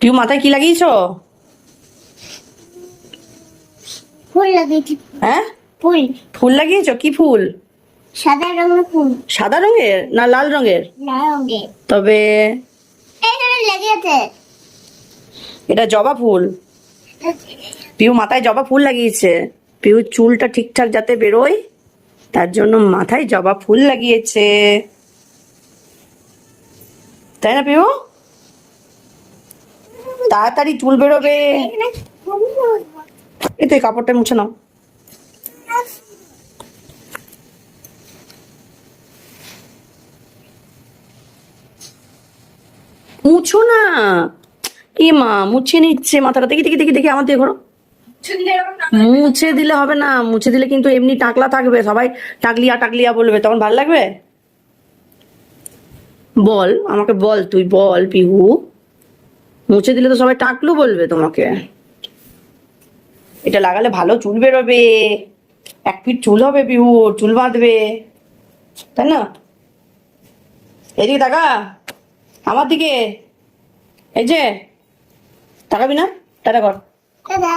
পিউ মাথায় কি লাগিয়েছো? ফুল লাগিয়েছি। হ্যাঁ, ফুল। ফুল লাগিয়েছো? কি ফুল? সাদা রঙের ফুল। সাদা রঙের না লাল রঙের? লাল রঙের। তবে এইটা লেগেছে। এটা জবা ফুল। পিউ মাথায় জবা ফুল লাগিয়েছে। পিউ চুলটা ঠিকঠাক যাতে বেরোয় তার জন্য মাথায় জবা ফুল লাগিয়েছে, তাই না পিউ? তাড়াতাড়ি চুল বেরোবে। এই তো এই কাপড়টা মুছে নাও। মুছো না। এ মা, মুছে নিচ্ছে মাথাটা। দেখি দেখি দেখি দেখি আমার দিয়ে ঘোরো। মুছে দিলে হবে না, মুছে দিলে কিন্তু এমনি টাকলা থাকবে, সবাই টাকলিয়া টাকলিয়া বলবে, তখন ভালো লাগবে? বল আমাকে, বল তুই বল পিহু। মুছে দিলে তো সবাই টাকলু বলবে তোমাকে। এটা লাগালে ভালো চুল বেরোবে, 1 ফিট চুল হবে পিহু, চুল বাঁধবে, তাই না? এদিকে তাকা আমার দিকে, এই যে তাকাবি না? টাটা কর। দাদা।